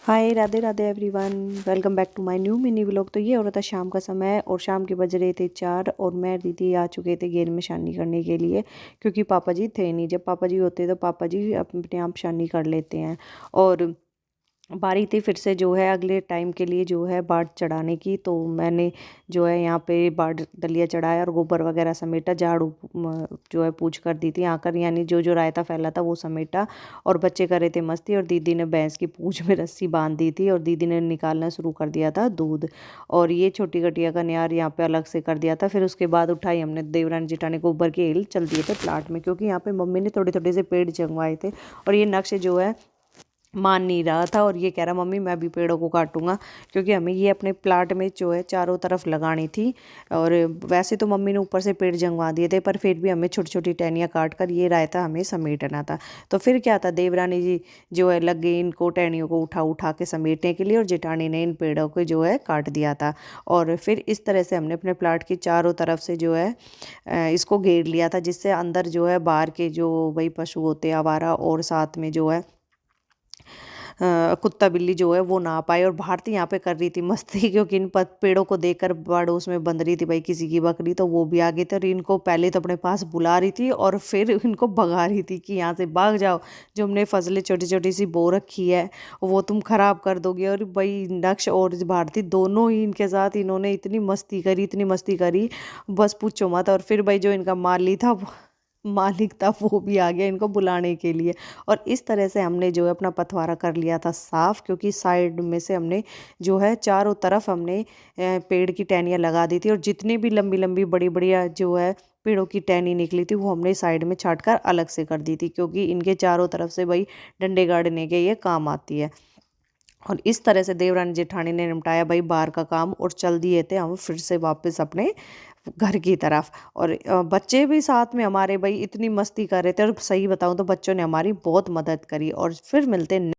Hi Radhe Radhe everyone, welcome back to my new mini vlog. तो ये हो रहा था शाम का समय और शाम के बज रहे थे 4 और मैं दीदी आ चुके थे घेर में शानी करने के लिए, क्योंकि पापा जी थे नहीं। जब पापा जी होते तो पापा जी अपने आप शानी कर लेते हैं। और बारी थी फिर से जो है अगले टाइम के लिए जो है बाट चढ़ाने की। तो मैंने जो है यहाँ पे बाट दलिया चढ़ाया और गोबर वगैरह समेटा, झाड़ू जो है पूछ कर दी थी आकर, यानी जो जो रायता फैला था वो समेटा। और बच्चे कर रहे थे मस्ती और दीदी ने भैंस की पूंछ में रस्सी बांध दी थी और दीदी ने निकालना शुरू कर दिया था दूध। और ये छोटी गटिया का न्यार यहाँ पे अलग से कर दिया था। फिर उसके बाद उठाई हमने देवरानी जिठानी गोबर के हिल चल दिए थे प्लाट में, क्योंकि यहाँ पे मम्मी ने थोड़े थोड़े से पेड़ जंगवाए थे और ये नक्श जो है मान नहीं रहा था और ये कह रहा मम्मी मैं भी पेड़ों को काटूंगा, क्योंकि हमें ये अपने प्लाट में जो है चारों तरफ लगानी थी। और वैसे तो मम्मी ने ऊपर से पेड़ जंगवा दिए थे, पर फिर भी हमें छोटी छोटी टहनियाँ काट कर ये रायता हमें समेटना था। तो फिर क्या था, देवरानी जी जो है लग गई इनको टहनियों को उठा उठा के समेटने के लिए और जेठानी ने इन पेड़ों को जो है काट दिया था। और फिर इस तरह से हमने अपने प्लाट की चारों तरफ से जो है इसको घेर लिया था, जिससे अंदर जो है बाहर के जो वही पशु होते हैं आवारा, और साथ में जो है कुत्ता बिल्ली जो है वो ना पाए। और भारती यहाँ पे कर रही थी मस्ती, क्योंकि इन पेड़ों को देखकर पड़ोस में बंध रही थी भाई किसी की बकरी, तो वो भी आ गई थी और इनको पहले तो अपने पास बुला रही थी और फिर इनको भगा रही थी कि यहाँ से भाग जाओ, जो हमने फसलें छोटी छोटी सी बो रखी है वो तुम खराब कर दोगे। और भाई नक्श और भारती दोनों ही इनके साथ इन्होंने इतनी मस्ती करी, इतनी मस्ती करी, बस पूछो मत। और फिर भाई जो इनका मालिक था वो भी आ गया इनको बुलाने के लिए। और इस तरह से हमने जो है अपना पथवारा कर लिया था साफ, क्योंकि साइड में से हमने जो है चारों तरफ हमने पेड़ की टहनियाँ लगा दी थी। और जितनी भी लंबी लंबी बड़ी बढ़िया जो है पेड़ों की टहनी निकली थी वो हमने साइड में छाट कर अलग से कर दी थी, क्योंकि इनके चारों तरफ से भाई डंडे गाड़ने के ये काम आती है। और इस तरह से देवरानी जेठानी ने निपटाया भाई बाहर का काम और चल दिए थे हम फिर से वापस अपने घर की तरफ। और बच्चे भी साथ में हमारे भाई इतनी मस्ती कर रहे थे, और सही बताऊं तो बच्चों ने हमारी बहुत मदद करी। और फिर मिलते हैं